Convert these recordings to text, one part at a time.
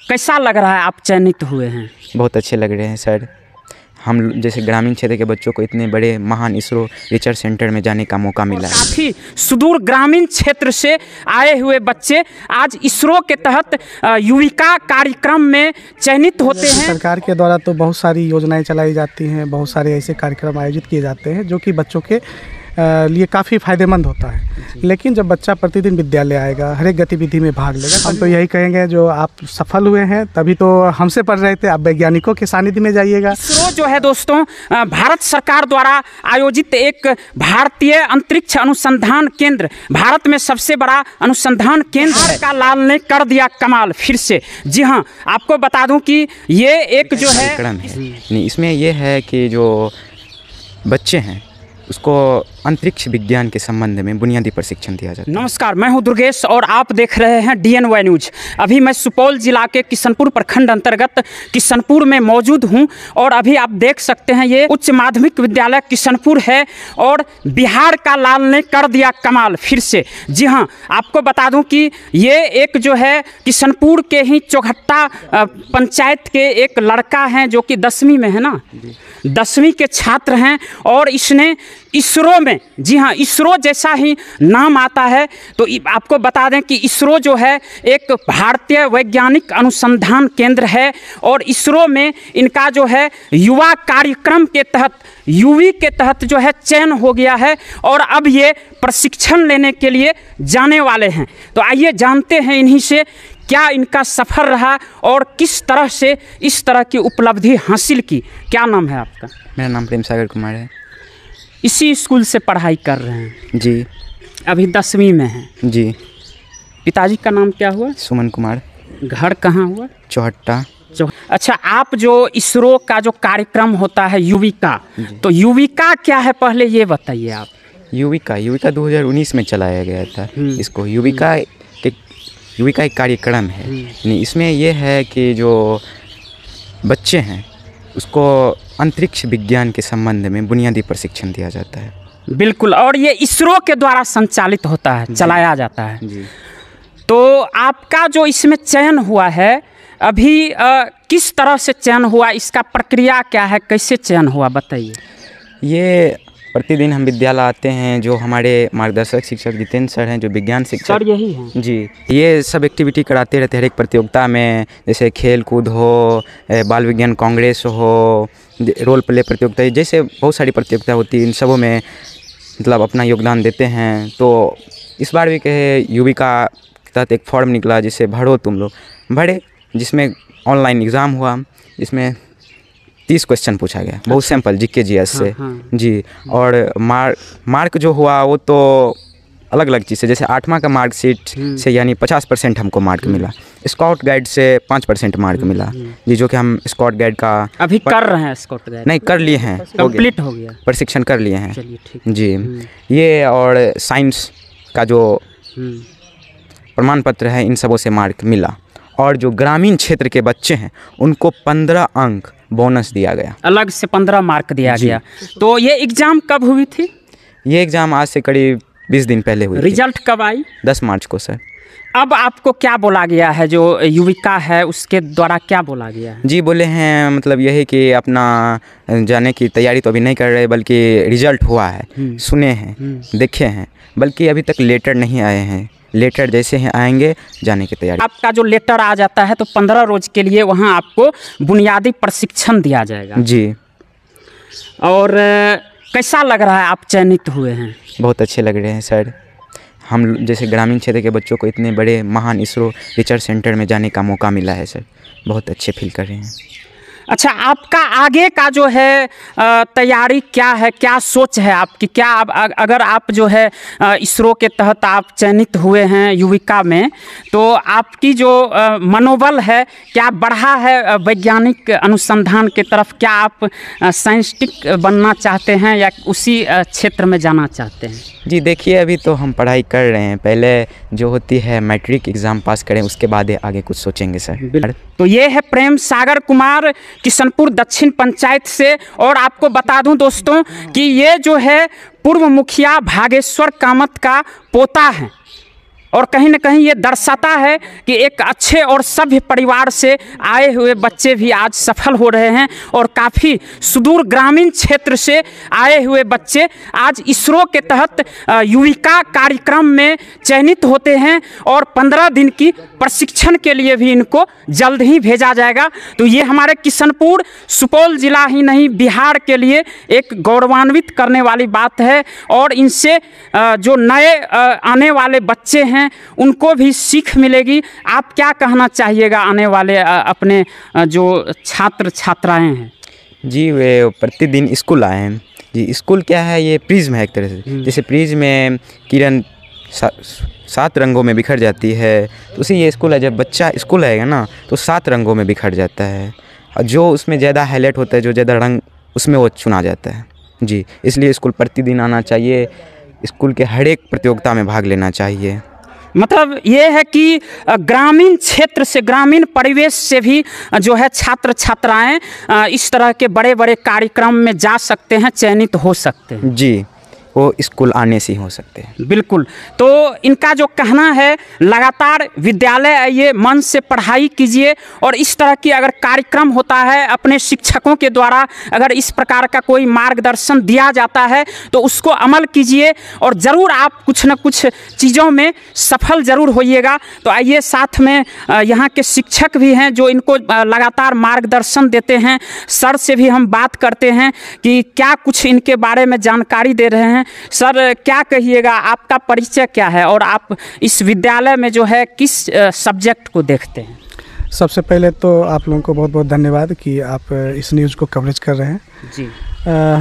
कैसा लग रहा है आप चयनित हुए हैं? बहुत अच्छे लग रहे हैं सर। हम जैसे ग्रामीण क्षेत्र के बच्चों को इतने बड़े महान इसरो रिसर्च सेंटर में जाने का मौका मिला है। काफ़ी सुदूर ग्रामीण क्षेत्र से आए हुए बच्चे आज इसरो के तहत युविका कार्यक्रम में चयनित होते हैं। सरकार के द्वारा तो बहुत सारी योजनाएं चलाई जाती हैं, बहुत सारे ऐसे कार्यक्रम आयोजित किए जाते हैं जो कि बच्चों के लिए काफ़ी फ़ायदेमंद होता है। लेकिन जब बच्चा प्रतिदिन विद्यालय आएगा, हर एक गतिविधि में भाग लेगा, हम तो यही कहेंगे जो आप सफल हुए हैं तभी तो हमसे पढ़ रहे थे, आप वैज्ञानिकों के सानिध्य में जाइएगा। इसरो जो है दोस्तों भारत सरकार द्वारा आयोजित एक भारतीय अंतरिक्ष अनुसंधान केंद्र, भारत में सबसे बड़ा अनुसंधान केंद्र का लाल ने कर दिया कमाल फिर से। जी हाँ, आपको बता दूं कि ये एक जो है नहीं, इसमें यह है कि जो बच्चे हैं उसको अंतरिक्ष विज्ञान के संबंध में बुनियादी प्रशिक्षण दिया जाता है। नमस्कार, मैं हूं दुर्गेश और आप देख रहे हैं DNY न्यूज। अभी मैं सुपौल जिला के किशनपुर प्रखंड अंतर्गत किशनपुर में मौजूद हूं और अभी आप देख सकते हैं ये उच्च माध्यमिक विद्यालय किशनपुर है और बिहार का लाल ने कर दिया कमाल फिर से। जी हां, आपको बता दूं कि ये एक जो है किशनपुर के ही चौघट्टा पंचायत के एक लड़का हैं जो कि 10वीं में है ना, 10वीं के छात्र हैं और इसने इसरो में, जी हाँ, इसरो जैसा ही नाम आता है। तो आपको बता दें कि इसरो जो है एक भारतीय वैज्ञानिक अनुसंधान केंद्र है और इसरो में इनका जो है युवा कार्यक्रम के तहत, यूवी के तहत जो है चयन हो गया है और अब ये प्रशिक्षण लेने के लिए जाने वाले हैं। तो आइए जानते हैं इन्हीं से क्या इनका सफ़र रहा और किस तरह से इस तरह की उपलब्धि हासिल की। क्या नाम है आपका? मेरा नाम प्रेम सागर कुमार है। इसी स्कूल से पढ़ाई कर रहे हैं? जी। अभी 10वीं में हैं? जी। पिताजी का नाम क्या हुआ? सुमन कुमार। घर कहाँ हुआ? चौहट्टा। अच्छा, आप जो इसरो का जो कार्यक्रम होता है युविका, तो युविका क्या है पहले ये बताइए आप। युविका 2019 में चलाया गया था। इसको युविका एक कार्यक्रम है। इसमें यह है कि जो बच्चे हैं उसको अंतरिक्ष विज्ञान के संबंध में बुनियादी प्रशिक्षण दिया जाता है। बिल्कुल, और ये इसरो के द्वारा संचालित होता है, चलाया जाता है। जी। तो आपका जो इसमें चयन हुआ है अभी किस तरह से चयन हुआ, इसका प्रक्रिया क्या है, कैसे चयन हुआ बताइए। ये प्रतिदिन हम विद्यालय आते हैं, जो हमारे मार्गदर्शक शिक्षक जितेंद्र सर हैं, जो विज्ञान शिक्षक सर यही हैं जी, ये सब एक्टिविटी कराते रहते हैं हर एक प्रतियोगिता में, जैसे खेल कूद हो, बाल विज्ञान कांग्रेस हो, रोल प्ले प्रतियोगिता, जैसे बहुत सारी प्रतियोगिता होती है, इन सबों में मतलब अपना योगदान देते हैं। तो इस बार भी कहे युविका के तहत एक फॉर्म निकला जिसे भरो तुम लोग, भरे, जिसमें ऑनलाइन एग्ज़ाम हुआ, जिसमें 30 क्वेश्चन पूछा गया, बहुत सिंपल GK GS से। जी। और मार्क जो हुआ वो तो अलग अलग चीज़ है, जैसे 8वां का मार्कशीट से यानी 50% हमको मार्क मिला, स्काउट गाइड से 5% मार्क मिला जी, जो कि हम स्काउट गाइड का अभी कर रहे हैं। स्काउट गाइड नहीं कर लिए हैं, कंप्लीट हो गया, प्रशिक्षण कर लिए हैं। चलिए ठीक जी। ये और साइंस का जो प्रमाण पत्र है, इन सबों से मार्क मिला। और जो ग्रामीण क्षेत्र के बच्चे हैं उनको 15 अंक बोनस दिया गया, अलग से 15 मार्क दिया गया। तो ये एग्ज़ाम कब हुई थी? ये एग्ज़ाम आज से करीब 20 दिन पहले हुई। रिजल्ट कब आई? 10 मार्च को सर। अब आपको क्या बोला गया है, जो युविका है उसके द्वारा क्या बोला गया है? जी, बोले हैं मतलब यही कि अपना जाने की तैयारी तो अभी नहीं कर रहे, बल्कि रिजल्ट हुआ है, सुने हैं, देखे हैं, बल्कि अभी तक लेटर नहीं आए हैं। लेटर जैसे हैं आएंगे, जाने की तैयारी। आपका जो लेटर आ जाता है तो 15 रोज के लिए वहाँ आपको बुनियादी प्रशिक्षण दिया जाएगा। जी। और कैसा लग रहा है आप चयनित हुए हैं? बहुत अच्छे लग रहे हैं सर। हम जैसे ग्रामीण क्षेत्र के बच्चों को इतने बड़े महान इसरो रिसर्च सेंटर में जाने का मौका मिला है सर, बहुत अच्छे फील कर रहे हैं। अच्छा, आपका आगे का जो है तैयारी क्या है, क्या सोच है आपकी? क्या अगर आप जो है इसरो के तहत आप चयनित हुए हैं युविका में, तो आपकी जो मनोबल है क्या बढ़ा है वैज्ञानिक अनुसंधान के तरफ? क्या आप साइंटिस्ट बनना चाहते हैं या उसी क्षेत्र में जाना चाहते हैं? जी देखिए, अभी तो हम पढ़ाई कर रहे हैं, पहले जो होती है मैट्रिक एग्ज़ाम पास करें, उसके बाद आगे कुछ सोचेंगे सर। तो ये है प्रेम सागर कुमार किशनपुर दक्षिण पंचायत से। और आपको बता दूं दोस्तों कि ये जो है पूर्व मुखिया भागेश्वर कामत का पोता है। और कहीं न कहीं ये दर्शाता है कि एक अच्छे और सभ्य परिवार से आए हुए बच्चे भी आज सफल हो रहे हैं और काफ़ी सुदूर ग्रामीण क्षेत्र से आए हुए बच्चे आज इसरो के तहत युविका कार्यक्रम में चयनित होते हैं और 15 दिन की प्रशिक्षण के लिए भी इनको जल्द ही भेजा जाएगा। तो ये हमारे किशनपुर सुपौल जिला ही नहीं बिहार के लिए एक गौरवान्वित करने वाली बात है और इनसे जो नए आने वाले बच्चे हैं उनको भी सीख मिलेगी। आप क्या कहना चाहिएगा आने वाले अपने जो छात्र छात्राएं हैं? जी, वे प्रतिदिन स्कूल आए हैं जी। स्कूल क्या है, ये प्रिज्म है एक तरह से। जैसे प्रिज्म में किरण 7 रंगों में बिखर जाती है, तो उसी ये स्कूल है। जब बच्चा स्कूल आएगा ना तो 7 रंगों में बिखर जाता है और जो उसमें ज़्यादा हाईलाइट होता है, जो ज़्यादा रंग उसमें वो चुना जाता है जी। इसलिए स्कूल प्रतिदिन आना चाहिए, स्कूल के हर एक प्रतियोगिता में भाग लेना चाहिए। मतलब ये है कि ग्रामीण क्षेत्र से, ग्रामीण परिवेश से भी जो है छात्र छात्राएं इस तरह के बड़े बड़े कार्यक्रम में जा सकते हैं, चयनित हो सकते हैं जी। वो स्कूल आने से ही हो सकते हैं। बिल्कुल। तो इनका जो कहना है, लगातार विद्यालय आइए, मन से पढ़ाई कीजिए और इस तरह की अगर कार्यक्रम होता है, अपने शिक्षकों के द्वारा अगर इस प्रकार का कोई मार्गदर्शन दिया जाता है तो उसको अमल कीजिए और ज़रूर आप कुछ न कुछ चीज़ों में सफल ज़रूर होइएगा। तो आइए, साथ में यहाँ के शिक्षक भी हैं जो इनको लगातार मार्गदर्शन देते हैं। सर से भी हम बात करते हैं कि क्या कुछ इनके बारे में जानकारी दे रहे हैं। सर, क्या कहिएगा, आपका परिचय क्या है और आप इस विद्यालय में जो है किस सब्जेक्ट को देखते हैं? सबसे पहले तो आप लोगों को बहुत बहुत धन्यवाद कि आप इस न्यूज़ को कवरेज कर रहे हैं जी।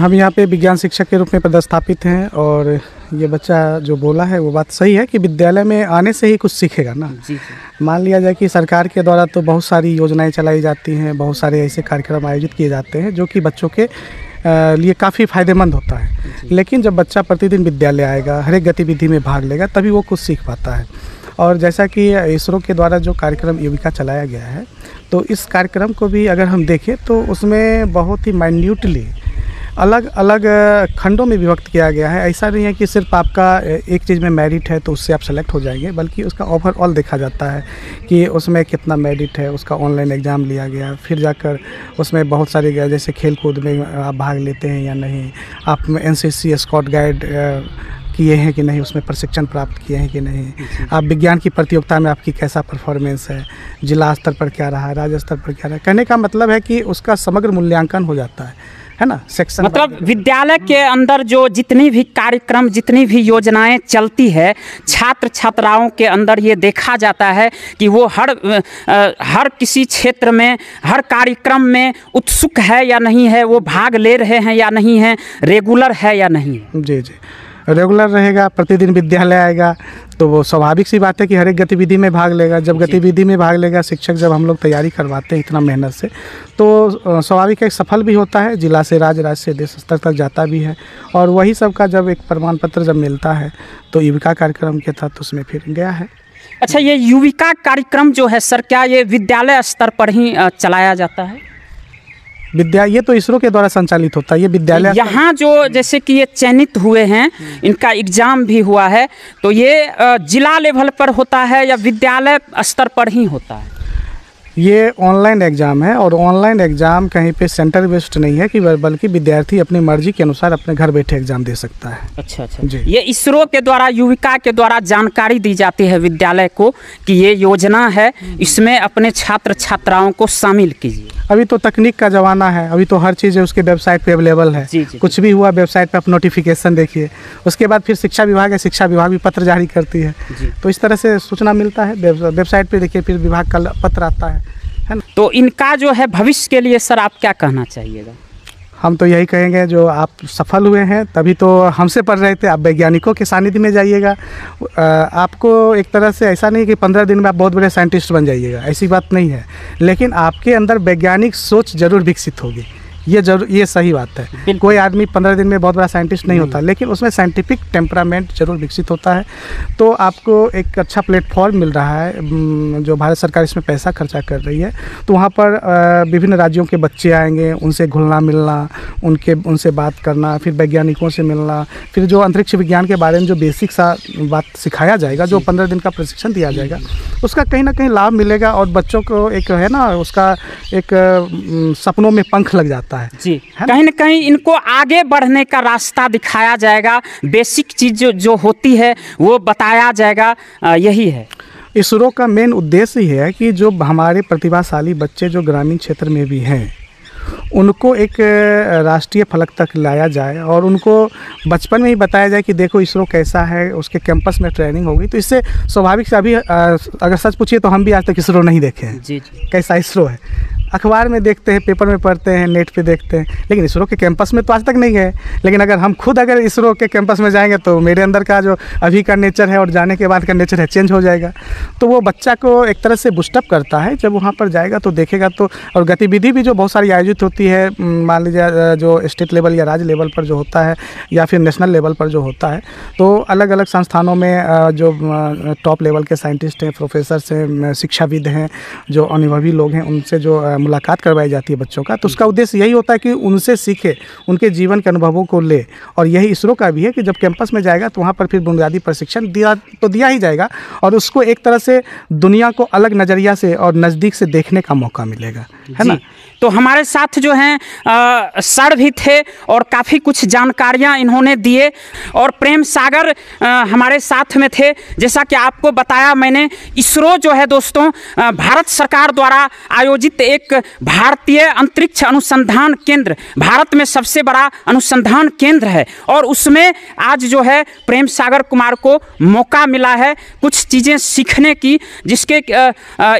हम यहाँ पे विज्ञान शिक्षक के रूप में पदस्थापित हैं और ये बच्चा जो बोला है वो बात सही है कि विद्यालय में आने से ही कुछ सीखेगा ना। जी। मान लिया जाए कि सरकार के द्वारा तो बहुत सारी योजनाएं चलाई जाती हैं, बहुत सारे ऐसे कार्यक्रम आयोजित किए जाते हैं जो कि बच्चों के लिए काफ़ी फ़ायदेमंद होता है। लेकिन जब बच्चा प्रतिदिन विद्यालय आएगा, हर एक गतिविधि में भाग लेगा, तभी वो कुछ सीख पाता है। और जैसा कि इसरो के द्वारा जो कार्यक्रम युविका चलाया गया है, तो इस कार्यक्रम को भी अगर हम देखें तो उसमें बहुत ही माइन्यूटली अलग अलग खंडों में विभक्त किया गया है। ऐसा नहीं है कि सिर्फ आपका एक चीज़ में मेरिट है तो उससे आप सेलेक्ट हो जाएंगे, बल्कि उसका ओवरऑल देखा जाता है कि उसमें कितना मेरिट है। उसका ऑनलाइन एग्ज़ाम लिया गया, फिर जाकर उसमें बहुत सारे जैसे खेल कूद में आप भाग लेते हैं या नहीं, आप NCC स्काउट गाइड किए हैं कि नहीं, उसमें प्रशिक्षण प्राप्त किए हैं कि नहीं, आप विज्ञान की प्रतियोगिता में आपकी कैसा परफॉर्मेंस है, जिला स्तर पर क्या रहा, राज्य स्तर पर क्या रहा। कहने का मतलब है कि उसका समग्र मूल्यांकन हो जाता है ना, सेक्शन। मतलब विद्यालय के अंदर जो जितनी भी कार्यक्रम, जितनी भी योजनाएं चलती है, छात्र छात्राओं के अंदर ये देखा जाता है कि वो हर किसी क्षेत्र में, हर कार्यक्रम में उत्सुक है या नहीं है, वो भाग ले रहे हैं या नहीं है, रेगुलर है या नहीं है। जी जी, रेगुलर रहेगा, प्रतिदिन विद्यालय आएगा तो वो स्वाभाविक सी बात है कि हर एक गतिविधि में भाग लेगा। जब गतिविधि में भाग लेगा, शिक्षक जब हम लोग तैयारी करवाते हैं इतना मेहनत से, तो स्वाभाविक है सफल भी होता है, जिला से राज्य से देश स्तर तक जाता भी है। और वही सब का जब एक प्रमाण पत्र जब मिलता है तो युविका कार्यक्रम के तहत उसमें फिर गया है। अच्छा, ये युविका कार्यक्रम जो है सर, क्या ये विद्यालय स्तर पर ही चलाया जाता है? ये तो इसरो के द्वारा संचालित होता है। ये विद्यालय यहाँ जो जैसे कि ये चयनित हुए हैं, इनका एग्ज़ाम भी हुआ है, तो ये जिला लेवल पर होता है या विद्यालय स्तर पर ही होता है? ये ऑनलाइन एग्ज़ाम है और ऑनलाइन एग्ज़ाम कहीं पे सेंटर बेस्ड नहीं है कि बल्कि विद्यार्थी अपनी मर्जी के अनुसार अपने घर बैठे एग्ज़ाम दे सकता है। अच्छा जी। ये इसरो के द्वारा, युविका के द्वारा जानकारी दी जाती है विद्यालय को कि ये योजना है, इसमें अपने छात्र छात्राओं को शामिल कीजिए। अभी तो तकनीक का ज़माना है, अभी तो हर चीज़ उसके वेबसाइट पे अवेलेबल है। जी। कुछ भी हुआ वेबसाइट पे आप नोटिफिकेशन देखिए, उसके बाद फिर शिक्षा विभाग है, शिक्षा विभाग भी पत्र जारी करती है। तो इस तरह से सूचना मिलता है, वेबसाइट पे देखिए, फिर विभाग का पत्र आता है ना। तो इनका जो है भविष्य के लिए सर आप क्या कहना चाहिएगा? हम तो यही कहेंगे, जो आप सफल हुए हैं तभी तो हमसे पढ़ रहे थे, आप वैज्ञानिकों के सानिध्य में जाइएगा। आपको एक तरह से ऐसा नहीं कि 15 दिन में आप बहुत बड़े साइंटिस्ट बन जाइएगा, ऐसी बात नहीं है, लेकिन आपके अंदर वैज्ञानिक सोच जरूर विकसित होगी ये सही बात है। कोई आदमी 15 दिन में बहुत बड़ा साइंटिस्ट नहीं होता, लेकिन उसमें साइंटिफिक टेम्परामेंट जरूर विकसित होता है। तो आपको एक अच्छा प्लेटफॉर्म मिल रहा है, जो भारत सरकार इसमें पैसा खर्चा कर रही है। तो वहाँ पर विभिन्न राज्यों के बच्चे आएंगे, उनसे घुलना मिलना, उनसे बात करना, फिर वैज्ञानिकों से मिलना, फिर जो अंतरिक्ष विज्ञान के बारे में जो बेसिक सा बात सिखाया जाएगा, जो 15 दिन का प्रशिक्षण दिया जाएगा, उसका कहीं ना कहीं लाभ मिलेगा और बच्चों को एक है ना, उसका एक सपनों में पंख लग जाता है जी। कहीं ना कहीं इनको आगे बढ़ने का रास्ता दिखाया जाएगा, बेसिक चीज़ जो होती है वो बताया जाएगा, यही है इसरो का मेन उद्देश्य ही है कि जो हमारे प्रतिभाशाली बच्चे जो ग्रामीण क्षेत्र में भी हैं, उनको एक राष्ट्रीय फलक तक लाया जाए और उनको बचपन में ही बताया जाए कि देखो इसरो कैसा है, उसके कैंपस में ट्रेनिंग होगी। तो इससे स्वाभाविक से अभी अगर सच पूछिए तो हम भी आज तक इसरो नहीं देखे हैं। जी। कैसा इसरो है, अखबार में देखते हैं, पेपर में पढ़ते हैं, नेट पे देखते हैं, लेकिन इसरो के कैंपस में तो आज तक नहीं गए। लेकिन अगर हम खुद अगर इसरो के कैंपस में जाएंगे तो मेरे अंदर का जो अभी का नेचर है और जाने के बाद का नेचर है चेंज हो जाएगा। तो वो बच्चा को एक तरह से बूस्टअप करता है, जब वहाँ पर जाएगा तो देखेगा। तो और गतिविधि भी जो बहुत सारी आयोजित होती है, मान लीजिए जो स्टेट लेवल या राज्य लेवल पर जो होता है या फिर नेशनल लेवल पर जो होता है, तो अलग अलग संस्थानों में जो टॉप लेवल के साइंटिस्ट हैं, प्रोफेसर हैं, शिक्षाविद हैं, जो अनुभवी लोग हैं, उनसे जो मुलाकात करवाई जाती है बच्चों का। तो उसका उद्देश्य यही होता है कि उनसे सीखे, उनके जीवन के अनुभवों को ले। और यही इसरो का भी है कि जब कैंपस में जाएगा तो वहाँ पर फिर बुनियादी प्रशिक्षण दिया ही जाएगा और उसको एक तरह से दुनिया को अलग नज़रिया से और नज़दीक से देखने का मौका मिलेगा, है ना। तो हमारे साथ जो हैं सर भी थे और काफ़ी कुछ जानकारियां इन्होंने दिए, और प्रेम सागर हमारे साथ में थे। जैसा कि आपको बताया मैंने, इसरो जो है दोस्तों भारत सरकार द्वारा आयोजित एक भारतीय अंतरिक्ष अनुसंधान केंद्र, भारत में सबसे बड़ा अनुसंधान केंद्र है। और उसमें आज जो है प्रेम सागर कुमार को मौका मिला है कुछ चीज़ें सीखने की, जिसके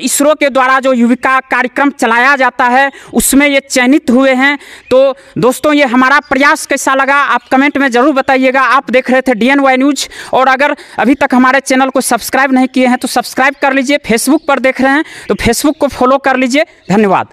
इसरो के द्वारा जो युविका कार्यक्रम चलाया जाता है उसमें ये चयनित हुए हैं। तो दोस्तों ये हमारा प्रयास कैसा लगा आप कमेंट में ज़रूर बताइएगा। आप देख रहे थे DNY न्यूज, और अगर अभी तक हमारे चैनल को सब्सक्राइब नहीं किए हैं तो सब्सक्राइब कर लीजिए। फेसबुक पर देख रहे हैं तो फेसबुक को फॉलो कर लीजिए। धन्यवाद।